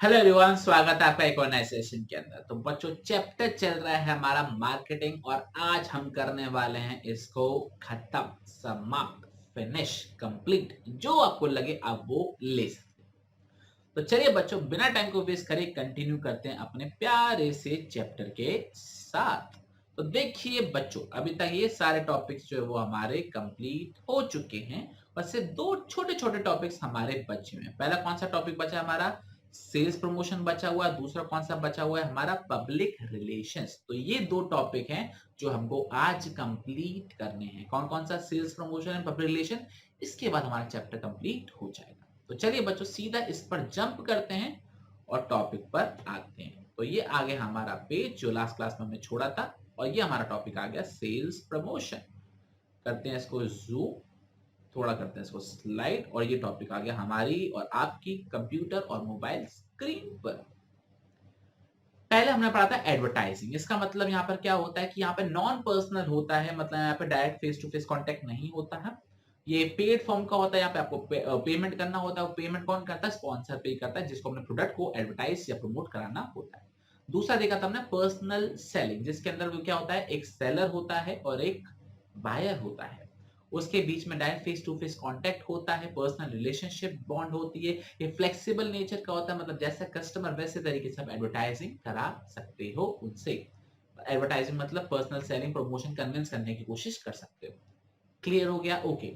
Hello everyone, स्वागत है आपका एक और नए सेशन के अंदर। तो बच्चों, चैप्टर चल रहा है हमारा मार्केटिंग और आज हम करने वाले हैं इसको खत्म, समाप्त, फिनिश, कंप्लीट। जो आपको लगे आप वो ले सकते हैं। तो चलिए बच्चों, बिना टाइम को वेस्ट करे कंटिन्यू करते हैं अपने प्यारे से चैप्टर के साथ। तो देखिए बच्चों, अभी तक ये सारे टॉपिक्स जो है वो हमारे कंप्लीट हो चुके हैं और सिर्फ दो छोटे छोटे टॉपिक्स हमारे बचे हुए हैं। पहला कौन सा टॉपिक बचा है हमारा? सेल्स प्रमोशन बचा हुआ है। दूसरा कौन सा बचा हुआ है हमारा? Public relations. तो ये दो टॉपिक हैं जो हमको आज कंप्लीट करने हैं। कौन कौन सा? Sales promotion and public relation. इसके बाद हमारा चैप्टर कंप्लीट हो जाएगा। तो चलिए बच्चों, सीधा इस पर जंप करते हैं और टॉपिक पर आते हैं। तो ये आ गया हमारा पेज जो लास्ट क्लास में हमने छोड़ा था और ये हमारा टॉपिक आ गया सेल्स प्रमोशन। करते हैं इसको जूम, थोड़ा करते हैं इसको स्लाइड और ये टॉपिक आ गया हमारी और आपकी कंप्यूटर और मोबाइल स्क्रीन पर। पहले हमने पढ़ा था एडवर्टाइजिंग। इसका मतलब यहाँ पर क्या होता है कि यहाँ पे नॉन पर्सनल होता है, मतलब यहाँ पे direct face to face contact नहीं होता है। ये पेड फॉर्म का होता है। यहाँ पे आपको पेमेंट करना होता है। पेमेंट कौन करता है? स्पॉन्सर पे करता है, जिसको अपने प्रोडक्ट को एडवर्टाइज या प्रमोट कराना होता है। दूसरा देखा था हमने पर्सनल सेलिंग, जिसके अंदर वो क्या होता है, एक सेलर होता है और एक बायर होता है। उसके बीच में direct face to face contact होता है, पर्सनल रिलेशनशिप बॉन्ड होती है। ये फ्लेक्सिबल नेचर का होता है, मतलब जैसा कस्टमर वैसे तरीके से आप एडवर्टाइजिंग करा सकते हो उनसे। एडवर्टाइजिंग मतलब पर्सनल सेलिंग, प्रमोशन, कन्विंस करने की कोशिश कर सकते हो। क्लियर हो गया? ओके।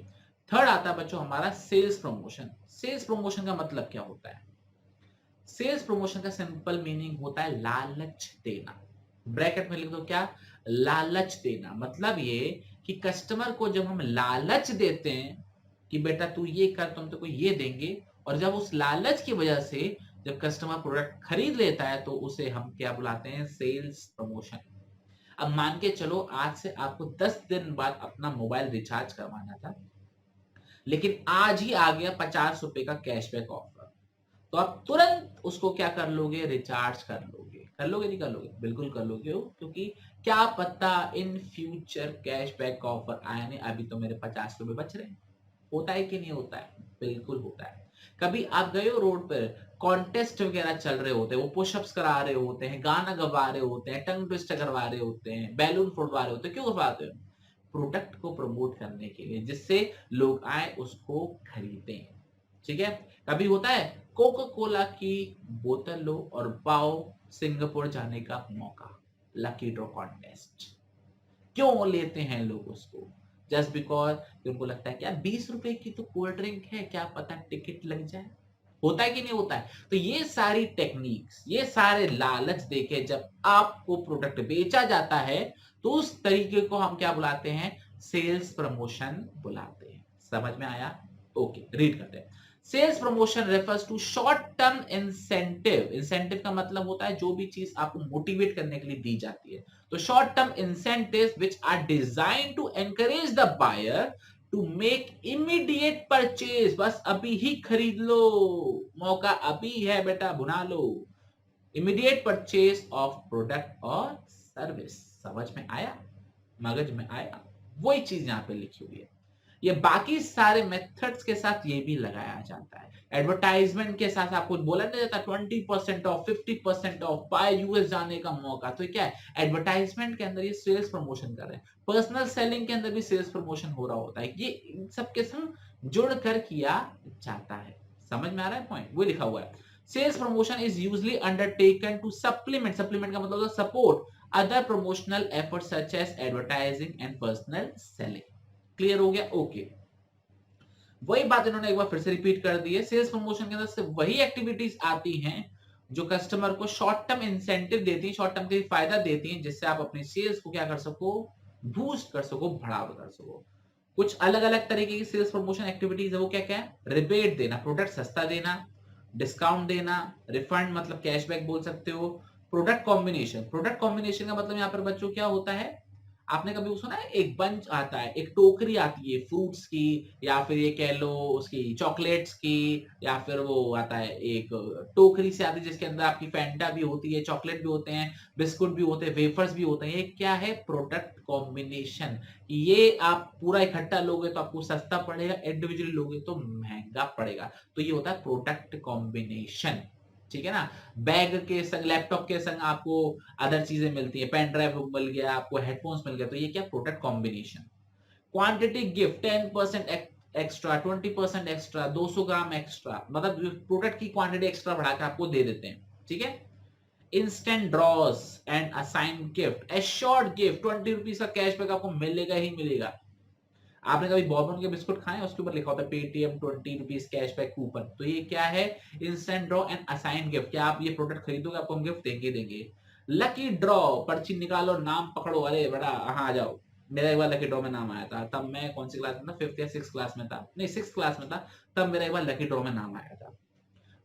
थर्ड आता है बच्चों हमारा सेल्स प्रमोशन। सेल्स प्रमोशन का मतलब क्या होता है? सेल्स प्रमोशन का सिंपल मीनिंग होता है लालच देना। ब्रैकेट में लिख दो क्या? लालच देना। मतलब ये कि कस्टमर को जब हम लालच देते हैं कि बेटा तू ये कर, तुम तो को ये देंगे, और जब उस लालच की वजह से जब कस्टमर प्रोडक्ट खरीद लेता है तो उसे हम क्या बुलाते हैं? Sales promotion. अब मान के चलो आज से आपको 10 दिन बाद अपना मोबाइल रिचार्ज करवाना था, लेकिन आज ही आ गया 50 रुपए का कैशबैक ऑफर, तो आप तुरंत उसको क्या कर लोगे? रिचार्ज कर लोगे। कर लोगे नहीं कर लोगे? बिल्कुल कर लोगे हो, क्योंकि क्या पता इन फ्यूचर कैशबैक ऑफर आए नहीं, अभी तो मेरे 50 रुपए बच रहे हैं। होता है कि नहीं होता है? बिल्कुल होता है। कभी आप गए हो रोड पर, कॉन्टेस्ट वगैरह चल रहे होते हैं, वो पुशअप्स करा रहे होते हैं, गाना गवा रहे होते हैं, टंग ट्विस्ट करवा रहे होते हैं, बैलून फुटवा रहे होते हैं। क्यों करवाते हो? प्रोडक्ट को प्रमोट करने के लिए, जिससे लोग आए उसको खरीदें। ठीक है? कभी होता है कोका कोला की बोतल लो और पाओ सिंगापुर जाने का मौका, लकी ड्रॉ कॉन्टेस्ट। क्यों लेते हैं लोग उसको? जस्ट बिकॉज उनको लगता है क्या 20 रुपए की तो कोल्ड ड्रिंक है, क्या पता टिकट लग जाए। होता है कि नहीं होता है? तो ये सारी टेक्निक्स, ये सारे लालच देके जब आपको प्रोडक्ट बेचा जाता है तो उस तरीके को हम क्या बुलाते हैं? सेल्स प्रमोशन बुलाते हैं। समझ में आया? ओके, रीड करते हैं। Sales promotion refers to short term incentive. Incentive का मतलब होता है जो भी चीज आपको मोटिवेट करने के लिए दी जाती है। तो short term incentives which are designed to encourage the buyer to make immediate purchase। बस अभी ही खरीद लो, मौका अभी है बेटा, भुना लो। immediate purchase of product और सर्विस। समझ में आया? मगज में आया? वही चीज यहाँ पे लिखी हुई है। ये बाकी सारे मेथड्स के साथ ये भी लगाया जाता है। एडवर्टाइजमेंट के साथ आपको बोला नहीं जाता 20% ऑफ, 50% ऑफ, बाय यूएस जाने का मौका। तो क्या है? एडवर्टाइजमेंट के अंदर ये सेल्स प्रमोशन कर रहे हैं। पर्सनल सेलिंग के अंदर भी सेल्स प्रमोशन हो रहा होता है। ये इन सबके संग जुड़कर किया जाता है। समझ में आ रहा है पॉइंट? वो लिखा हुआ है। Sales promotion is usually undertaken to supplement. Supplement का मतलब होता है support other promotional efforts such as advertising and personal selling. Clear हो गया? ओके। वही बात इन्होंने एक बार फिर से रिपीट कर दी है। सेल्स प्रमोशन के अंदर से वही एक्टिविटीज आती हैं जो कस्टमर को शॉर्ट टर्म इंसेंटिव देती हैं, शॉर्ट टर्म के फायदा देती हैं, जिससे आप अपनी सेल्स को क्या कर सको? बूस्ट कर सको, बढ़ावा कर सको। कुछ अलग अलग तरीके की सेल्स प्रमोशन एक्टिविटीज है। वो क्या क्या है? रिबेट देना, प्रोडक्ट सस्ता देना, डिस्काउंट देना, रिफंड मतलब कैशबैक बोल सकते हो। Product combination. प्रोडक्ट कॉम्बिनेशन का मतलब यहाँ पर बच्चों क्या होता है? आपने कभी सुना है एक बंच आता है, एक टोकरी आती है फ्रूट्स की, या फिर ये कह लो उसकी चॉकलेट्स की, या फिर वो आता है एक टोकरी से आती है जिसके अंदर आपकी फैंटा भी होती है, चॉकलेट भी होते हैं, बिस्कुट भी होते हैं, वेफर्स भी होते हैं। ये क्या है? Product combination. ये आप पूरा इकट्ठा लोगे तो आपको सस्ता पड़ेगा, इंडिविजुअली लोगे तो महंगा पड़ेगा। तो ये होता है प्रोडक्ट कॉम्बिनेशन। ठीक है ना। बैग के संग, लैपटॉप के संग आपको अदर चीजें मिलती है, पेन ड्राइव मिल गया, आपको हेडफोन्स मिल गया, तो ये क्या product combination. Quantity gift 10% extra, 20% extra, 200 gram extra, मतलब प्रोडक्ट की क्वांटिटी एक्स्ट्रा बढ़ा के आपको दे देते हैं, ठीक है। Instant draws and assign gift, assured gift, 20 rupees का कैशबैक आपको मिलेगा ही मिलेगा। आपने कभी बॉर्बन के बिस्कुट खाए, उसके ऊपर लिखा होता है पेटीएम 20 रुपीज कैशबैक कूपन, तो ये क्या है, instant draw and assign gift, क्या आप ये प्रोडक्ट खरीदोगे आपको हम गिफ्ट देंगे देंगे। लकी ड्रॉ, पर्ची निकालो, नाम पकड़ो, अरे बड़ा हाँ आ जाओ। मेरा एक बार लकी ड्रॉ में नाम आया था, तब मैं कौन सी क्लास में था, 5th या 6th क्लास में था, नहीं 6th क्लास में था, तब मेरा एक बार लकी ड्रॉ में नाम आया था।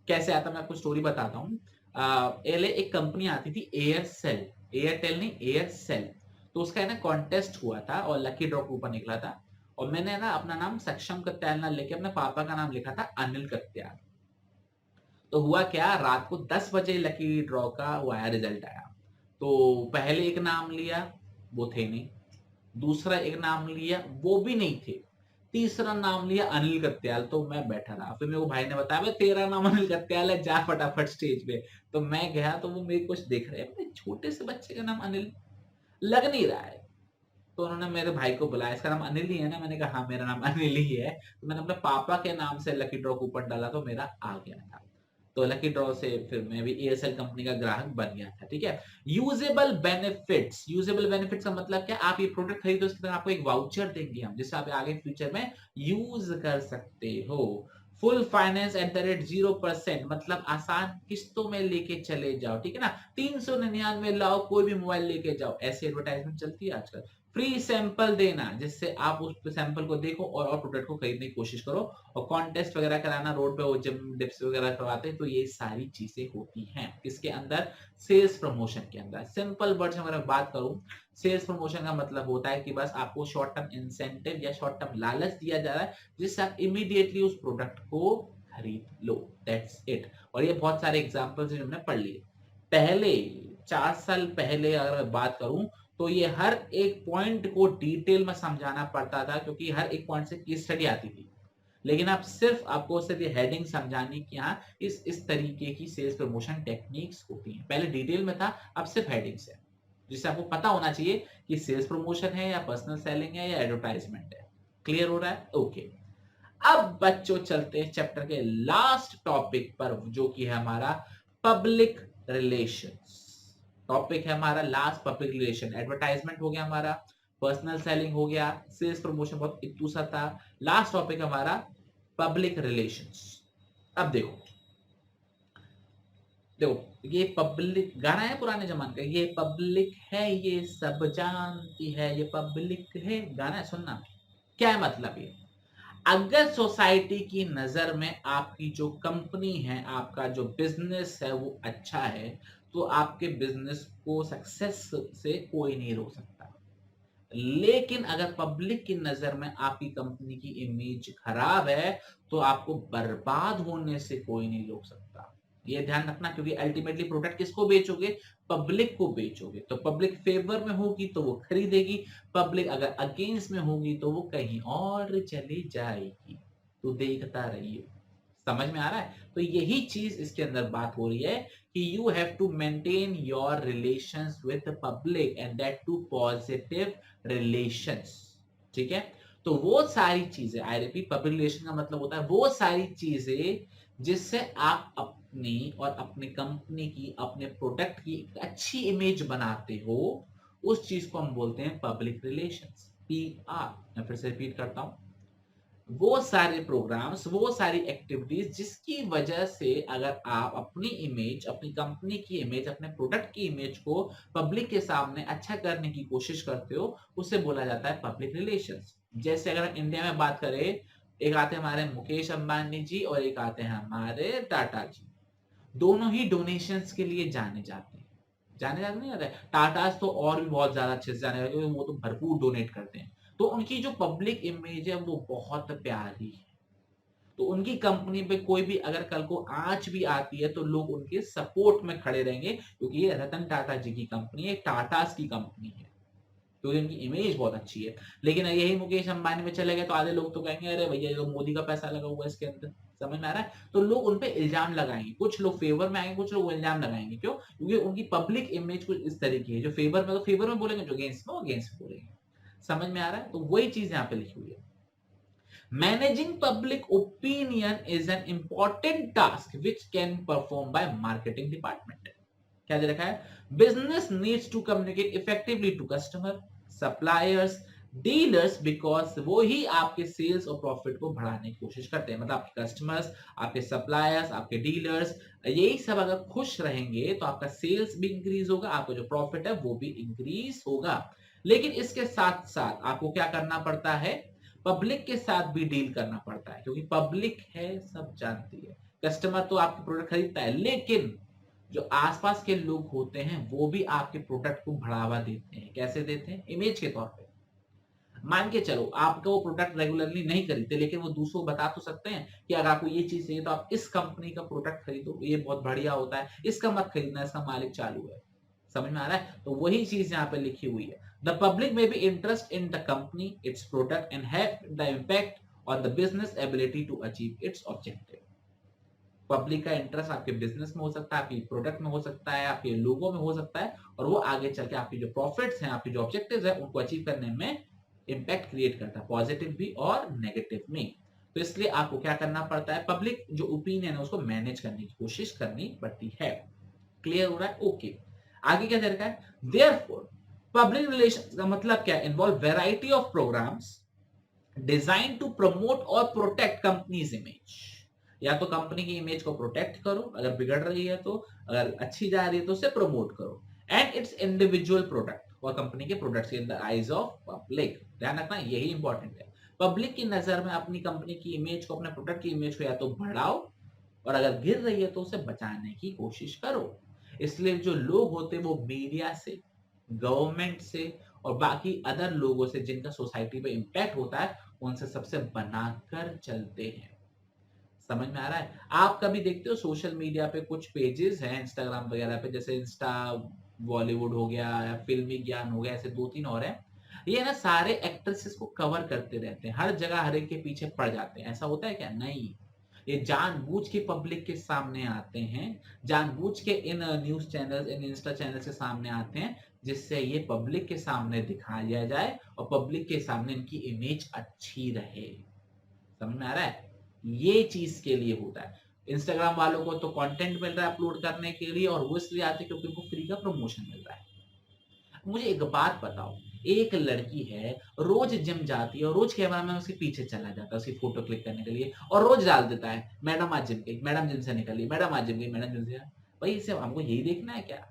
कैसे आता, मैं आपको स्टोरी बताता हूँ। पहले एक कंपनी आती थी एयरसेल, एयरटेल नहीं एयरसेल, तो उसका है ना कॉन्टेस्ट हुआ था और लकी ड्रॉ कूपन निकला था, और मैंने ना अपना नाम सक्षम कत्याल ना लेके अपने पापा का नाम लिखा था अनिल कत्याल। तो हुआ क्या, रात को 10 बजे लकी ड्रॉ का वो आया, रिजल्ट आया। तो पहले एक नाम लिया, वो थे नहीं। दूसरा एक नाम लिया, वो भी नहीं थे। तीसरा नाम लिया अनिल कत्याल, तो मैं बैठा रहा। फिर मेरे को भाई ने बताया, भाई तेरा नाम अनिल कत्याल है, जा फटाफट स्टेज पे। तो मैं गया, तो वो मेरे कुछ देख रहे हैं, छोटे से बच्चे का नाम अनिल लग नहीं रहा है। तो उन्होंने मेरे भाई को बुलाया, इसका नाम अनिल ही है ना, मैंने कहा हाँ मेरा नाम अनिल ही है। तो मैंने अपने पापा के नाम से लकी ड्रॉ कूपन डाला, तो मेरा आ गया था। तो लकी ड्रॉ से फिर मैं भी एयरसेल कंपनी का ग्राहक बन गया था, ठीक है। यूजेबल बेनिफिट्स, यूजेबल बेनिफिट्स का मतलब क्या, आप ये प्रोडक्ट खरीदो, उसके तरह आपको एक वाउचर देंगे हम, जिससे आप आगे फ्यूचर में यूज कर सकते हो। Full finance at the rate 0%, मतलब आसान किस्तों में लेके चले जाओ, ठीक है ना। 399 लाओ, कोई भी मोबाइल लेके जाओ, ऐसी एडवर्टाइजमेंट चलती है आजकल। फ्री सैंपल देना, जिससे आप उस सैंपल को देखो और प्रोडक्ट को खरीदने की कोशिश करो। और कॉन्टेस्ट वगैरह कराना, रोड पे वो जिम डिप्स वगैरह करवाते हैं, तो ये सारी चीजें होती हैं इसके अंदर, सेल्स प्रमोशन के अंदर। सिंपल वर्ड्स में अगर मैं बात करूं, सेल्स प्रमोशन का मतलब होता है कि बस आपको शॉर्ट टर्म इंसेंटिव या शॉर्ट टर्म लालच दिया जा रहा है, जिससे आप इमीडिएटली उस प्रोडक्ट को खरीद लो, दैट्स इट। और ये बहुत सारे एग्जांपल्स हमने पढ़ लिए। पहले 4 साल पहले अगर मैं बात करूं, तो ये हर एक पॉइंट को डिटेल में समझाना पड़ता था, क्योंकि हर एक पॉइंट से केस स्टडी आती थी। लेकिन अब सिर्फ आपको सिर्फ ये हेडिंग समझानी कि हाँ इस तरीके की सेल्स प्रमोशन टेक्निक्स होती हैं। पहले डिटेल में था, अब सिर्फ हेडिंग्स है, जिससे आपको पता होना चाहिए कि सेल्स प्रमोशन है या पर्सनल सेलिंग है या एडवर्टाइजमेंट है। क्लियर हो रहा है, ओके। अब बच्चों चलते हैं चैप्टर के लास्ट टॉपिक पर, जो कि है हमारा पब्लिक रिलेशंस। टॉपिक है हमारा लास्ट, पब्लिक रिलेशन। एडवर्टाइजमेंट हो गया हमारा, पर्सनल सेलिंग हो गया, सेल्स प्रमोशन बहुत इतू सा था। लास्ट टॉपिक हमारा पब्लिक रिलेशंस। अब देखो देखो, ये पब्लिक गाना है पुराने जमाने का, ये पब्लिक है ये सब जानती है, ये पब्लिक है, गाना है, सुनना। क्या है मतलब ये, अगर सोसाइटी की नजर में आपकी जो कंपनी है, आपका जो बिजनेस है वो अच्छा है, तो आपके बिजनेस को सक्सेस से कोई नहीं रोक सकता। लेकिन अगर पब्लिक की नजर में आपकी कंपनी की इमेज खराब है, तो आपको बर्बाद होने से कोई नहीं रोक सकता। ये ध्यान रखना, क्योंकि अल्टीमेटली प्रोडक्ट किसको बेचोगे, पब्लिक को बेचोगे। तो पब्लिक फेवर में होगी तो वो खरीदेगी, पब्लिक अगर अगेंस्ट में होगी तो वो कहीं और चली जाएगी। तो देखता रहिए, समझ में आ रहा है। तो यही चीज इसके अंदर बात हो रही है कि you have to maintain your relations with public and that too positive relations, ठीक है। तो वो सारी चीजें, आई रिपीट, पब्लिक रिलेशन का मतलब होता है वो सारी चीजें जिससे आप अपनी और अपनी कंपनी की, अपने प्रोडक्ट की एक अच्छी इमेज बनाते हो, उस चीज को हम बोलते हैं पब्लिक रिलेशंस, पीआर। मैं फिर से रिपीट करता हूं, वो सारे प्रोग्राम्स, वो सारी एक्टिविटीज जिसकी वजह से अगर आप अपनी इमेज, अपनी कंपनी की इमेज, अपने प्रोडक्ट की इमेज को पब्लिक के सामने अच्छा करने की कोशिश करते हो, उसे बोला जाता है पब्लिक रिलेशंस। जैसे अगर हम इंडिया में बात करें, एक आते हैं हमारे मुकेश अंबानी जी और एक आते हैं हमारे टाटा जी। दोनों ही डोनेशंस के लिए जाने जाते हैं, जाने जाते नहीं जाते। टाटा तो और भी बहुत ज्यादा अच्छे से जाने जाते, वो तो भरपूर डोनेट करते हैं। तो उनकी जो पब्लिक इमेज है वो बहुत प्यारी है। तो उनकी कंपनी पे कोई भी अगर कल को आंच भी आती है, तो लोग उनके सपोर्ट में खड़े रहेंगे, क्योंकि ये रतन टाटा जी की कंपनी है, टाटास की कंपनी है, क्योंकि उनकी इमेज बहुत अच्छी है। लेकिन यही मुकेश अंबानी में चले गए, तो आधे लोग तो कहेंगे अरे भैया ये तो मोदी का पैसा लगा हुआ है इसके अंदर, समझ में आ रहा है? तो लोग उन पे इल्जाम लगाएंगे, कुछ लोग फेवर में आएंगे, कुछ लोग इल्जाम लगाएंगे। क्यों? क्योंकि उनकी पब्लिक इमेज कुछ इस तरीके की है, जो फेवर में तो फेवर में बोलेंगे, जो अगेंस्ट में वो अगेंस्ट में बोलेंगे। समझ में आ रहा है? तो वही चीज यहाँ पे लिखी हुई है। Managing public opinion is an important task which can perform by marketing department. क्या दे रखा है? Business needs to communicate effectively to customer, suppliers, dealers, because वो ही आपके सेल्स और प्रॉफिट को बढ़ाने की कोशिश करते हैं। मतलब आपके कस्टमर्स, आपके सप्लायर्स, आपके डीलर्स, यही सब अगर खुश रहेंगे तो आपका सेल्स भी इंक्रीज होगा, आपका जो प्रॉफिट है वो भी इंक्रीज होगा। लेकिन इसके साथ साथ आपको क्या करना पड़ता है? पब्लिक के साथ भी डील करना पड़ता है, क्योंकि पब्लिक है, सब जानती है। कस्टमर तो आपके प्रोडक्ट खरीदता है, लेकिन जो आसपास के लोग होते हैं वो भी आपके प्रोडक्ट को बढ़ावा देते हैं। कैसे देते हैं? इमेज के तौर पे। मान के चलो आपका वो प्रोडक्ट रेगुलरली नहीं खरीदते, लेकिन वो दूसरों को बता तो सकते हैं कि अगर आपको ये चीज चाहिए तो आप इस कंपनी का प्रोडक्ट खरीदो, ये बहुत बढ़िया होता है, इसका मत खरीदना, इसका मालिक चालू है। समझ में आ रहा है? तो वही चीज यहाँ पे लिखी हुई है। द पब्लिक में be interest in the company, its product and have the impact on the business ability to achieve its objective. Public का इंटरेस्ट आपके बिजनेस में हो सकता है, आपके प्रोडक्ट में हो सकता है, आपके लोगों में हो सकता है, और वो आगे चल के आपकी जो प्रॉफिट्स हैं, आपके जो ऑब्जेक्टिव्स हैं, उनको अचीव करने में इंपैक्ट क्रिएट करता है, पॉजिटिव भी और नेगेटिव में। तो इसलिए आपको क्या करना पड़ता है? पब्लिक जो ओपिनियन है उसको मैनेज करने की कोशिश करनी पड़ती है। क्लियर हो रहा है? ओके। आगे क्या दे रखा है? देयरफॉर पब्लिक रिलेशंस का मतलब क्या? Involve variety of programs design to promote और प्रोटेक्ट कंपनीज इमेज। या तो कंपनी की इमेज को प्रोटेक्ट करो, अगर बिगड़ रही है तो, अगर अच्छी जा रही है तो उसे प्रमोट करो। एंड इट्स इंडिविजुअल प्रोडक्ट, और कंपनी के products in the eyes of public. ध्यान रखना, यही इंपॉर्टेंट है। पब्लिक की नजर में अपनी कंपनी की इमेज को, अपने प्रोडक्ट की इमेज को या तो बढ़ाओ, और अगर गिर रही है तो उसे बचाने की कोशिश करो। इसलिए जो लोग होते हैं वो मीडिया से, गवर्नमेंट से और बाकी अदर लोगों से जिनका सोसाइटी पे इम्पैक्ट होता है, उनसे सबसे बनाकर चलते हैं। समझ में आ रहा है? आप कभी देखते हो सोशल मीडिया पे कुछ पेजेस हैं इंस्टाग्राम वगैरह पे, जैसे इंस्टा बॉलीवुड हो गया या फिल्मी ज्ञान हो गया, ऐसे 2-3 और हैं। ये ना सारे एक्ट्रेसेस को कवर करते रहते हैं, हर जगह हर एक के पीछे पड़ जाते हैं। ऐसा होता है क्या? नहीं, ये जानबूझ के पब्लिक के सामने आते हैं, जानबूझ के in news channel, in Insta channel के सामने आते हैं, जिससे ये पब्लिक के सामने दिखाया जाए और पब्लिक के सामने इनकी इमेज अच्छी रहे। समझ में आ रहा है? ये चीज के लिए होता है। इंस्टाग्राम वालों को तो कंटेंट मिल रहा है अपलोड करने के लिए, और वो इसलिए आते हैं क्योंकि उनको फ्री का प्रमोशन मिल रहा है। मुझे एक बात बताओ, एक लड़की है, रोज जिम जाती है और रोज कैमरा मैन उसके पीछे चला जाता है उसकी फोटो क्लिक करने के लिए, और रोज डाल देता है, मैडम आज जिम गई, मैडम जिम से निकली, मैडम आज जिम गई, मैडम जिम से। भाई इसे हमको यही देखना है क्या?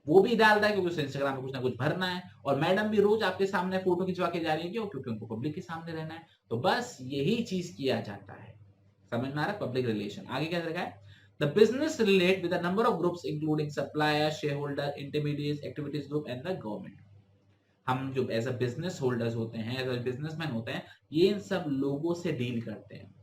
वो भी डाल रहा है क्योंकि उसे इंस्टाग्राम में कुछ ना कुछ भरना है, और मैडम भी रोज आपके सामने फोटो खिंचवा के जा रही है। क्यों? क्योंकि उनको पब्लिक के सामने रहना है। तो बस यही चीज किया जाता है। समझ में आ रहा है? Public relation. आगे क्या रखा है? The business relate with a number of groups including supplier, shareholder, intermediaries, activities group and the government. हम जो एज अ बिजनेस होल्डर्स होते हैं, एज अ बिजनेसमैन होते हैं, ये इन सब लोगों से डील करते हैं।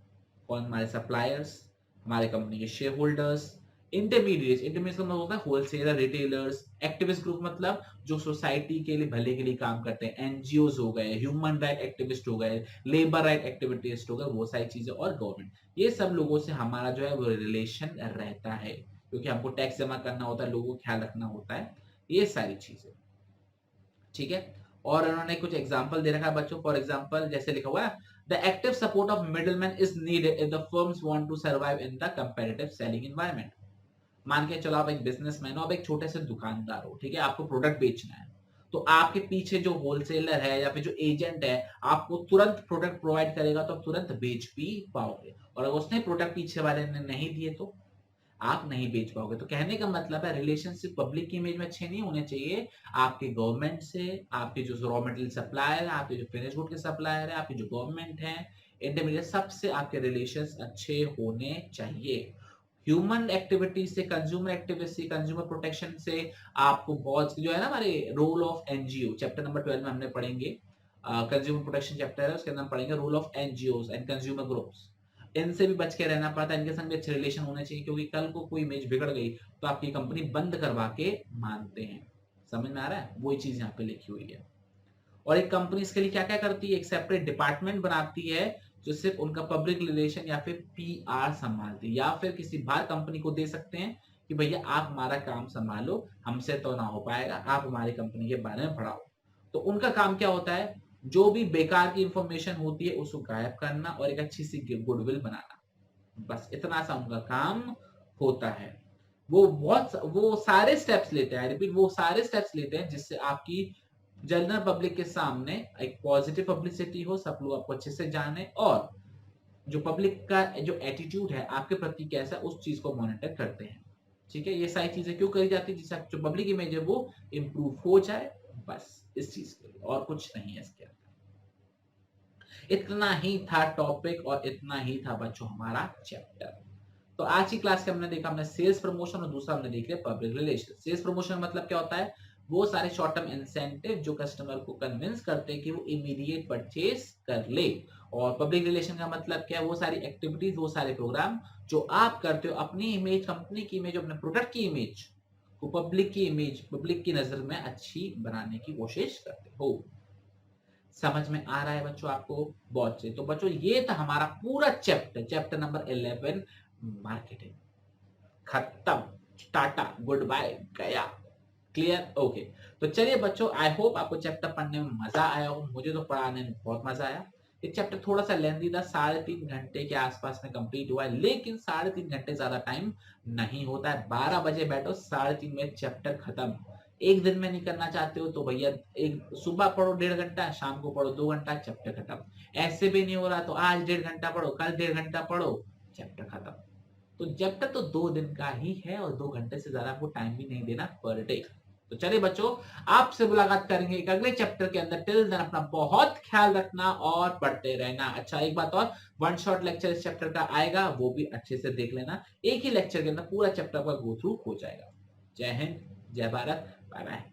कौन? हमारे सप्लायर्स, हमारे कंपनी के शेयर होल्डर्स, इंटरमीडिएट्स, इंटरमीडिएट्स का मतलब होता है होलसेलर, रिटेलर्स, एक्टिविस्ट ग्रुप मतलब जो सोसाइटी के लिए, भले के लिए काम करते हैं, एनजीओज हो गए, ह्यूमन राइट एक्टिविस्ट हो गए, लेबर राइट एक्टिविस्ट हो गए, वो सारी चीजें, और गवर्नमेंट। ये सब लोगों से हमारा जो है वो रिलेशन रहता है, क्योंकि हमको टैक्स जमा करना होता है, लोगों को ख्याल रखना होता है, ये सारी चीजें। ठीक है? और उन्होंने कुछ एग्जांपल दे रखा है बच्चों। फॉर एग्जांपल जैसे लिखा हुआ है, the active support of middleman is needed if the firms want to survive in the competitive selling environment. मान के चलो आप एक बिजनेसमैन हो, आप एक छोटे से दुकानदार हो, ठीक है, आपको प्रोडक्ट बेचना है, तो आपके पीछे जो होलसेलर है या फिर जो एजेंट है, आपको तुरंत प्रोडक्ट प्रोवाइड करेगा तो आप तुरंत बेच भी पाओगे। और अगर उसने प्रोडक्ट पीछे वाले ने नहीं दिए तो आप नहीं बेच पाओगे। तो कहने का मतलब है, रिलेशनशिप पब्लिक की इमेज में अच्छे नहीं होने चाहिए, आपके गवर्नमेंट से, आपके जो रॉ मटेरियल सप्लायर है, आपके जो फिनिश गुड के सप्लायर है, आपकी जो गवर्नमेंट है, इंटरमीडिएट, सबसे आपके रिलेशंस अच्छे होने चाहिए। ह्यूमन एक्टिविटी से, कंज्यूमर एक्टिविटी से, कंज्यूमर प्रोटेक्शन से आपको बहुत जो है ना, हमारे role of NGO chapter number 12 में हमने पढ़ेंगे, कंज्यूमर प्रोटेक्शन चैप्टर है, उसके अंदर हम पढ़ेंगे role of NGOs and consumer groups. इनसे भी बच के रहना पड़ता है, इनके संग भी अच्छे रिलेशन होने चाहिए, क्योंकि कल को कोई इमेज बिगड़ गई तो आपकी कंपनी बंद करवा के मानते हैं। समझ में आ रहा है? वही चीज यहाँ पे लिखी हुई है। और एक कंपनी इसके लिए क्या क्या करती है? एक सेपरेट डिपार्टमेंट बनाती है जो सिर्फ उनका पब्लिक रिलेशन या फिर पीआर संभालते हैं, या फिर किसी बाहर कंपनी को दे सकते हैं कि भैया आप हमारा काम संभालो, हमसे तो ना हो पाएगा, आप हमारी कंपनी के बारे में पढ़ाओ। तो उनका काम क्या होता है, जो भी बेकार की इंफॉर्मेशन होती है उसको गायब करना और एक अच्छी सी गुडविल बनाना, बस इतना सा उनका काम होता है। वो सारे स्टेप्स लेते हैं, रिपीट, वो सारे स्टेप्स लेते हैं जिससे आपकी जनरल पब्लिक के सामने एक पॉजिटिव पब्लिसिटी हो, सब लोग आपको अच्छे से जाने, और जो पब्लिक का जो एटीट्यूड है आपके प्रति कैसा, उस चीज को मॉनिटर करते हैं। ठीक है, ये सारी चीजें क्यों करी जाती है, जिससे जो पब्लिक इमेज है वो इंप्रूव हो जाए, बस इस चीज के लिए, और कुछ नहीं है इसके अंदर। इतना ही था टॉपिक और इतना ही था बच्चों हमारा चैप्टर। तो आज की क्लास के हमने देखा, हमने सेल्स प्रमोशन और दूसरा हमने देख लिया पब्लिक रिलेशन। सेल्स प्रमोशन मतलब क्या होता है, वो सारे शॉर्ट टर्म इंसेंटिव जो कस्टमर को कन्विंस करते हैं कि वो इमीडिएट परचेज कर ले। और पब्लिक रिलेशन का मतलब क्या है, वो सारी एक्टिविटीज, वो सारे प्रोग्राम जो आप करते हो अपनी इमेज, कंपनी की इमेज, अपने प्रोडक्ट की इमेज को पब्लिक की इमेज, पब्लिक की नजर में अच्छी बनाने की कोशिश करते हो। समझ में आ रहा है बच्चों आपको? बहुत अच्छे। तो बच्चों ये था हमारा पूरा चैप्टर नंबर 11 मार्केटिंग, खत्म, टाटा, गुड बाय, गया। क्लियर? ओके। तो चलिए बच्चों, आई होप आपको चैप्टर पढ़ने में मजा आया हो, मुझे तो पढ़ाने में बहुत मजा आया। ये चैप्टर थोड़ा सा लेंथी था, 3.5 घंटे के आसपास में कंप्लीट हुआ है, लेकिन 3.5 घंटे ज्यादा टाइम नहीं होता है। 12 बजे बैठो, 3.5 में चैप्टर खत्म। एक दिन में नहीं करना चाहते हो तो भैया एक सुबह पढ़ो 1.5 घंटा, शाम को पढ़ो 2 घंटा, चैप्टर खत्म। ऐसे भी नहीं हो रहा तो आज 1.5 घंटा पढ़ो, कल 1.5 घंटा पढ़ो, चैप्टर खत्म। तो चैप्टर तो 2 दिन का ही है और 2 घंटे से ज्यादा आपको टाइम भी नहीं देना पर डे। तो चलिए बच्चों, आपसे मुलाकात करेंगे एक अगले चैप्टर के अंदर। टिल देन अपना बहुत ख्याल रखना और पढ़ते रहना। अच्छा, एक बात और, वन शॉट लेक्चर इस चैप्टर का आएगा, वो भी अच्छे से देख लेना। एक ही लेक्चर के अंदर पूरा चैप्टर का गो थ्रू हो जाएगा। जय हिंद, जय भारत, बाय बाय।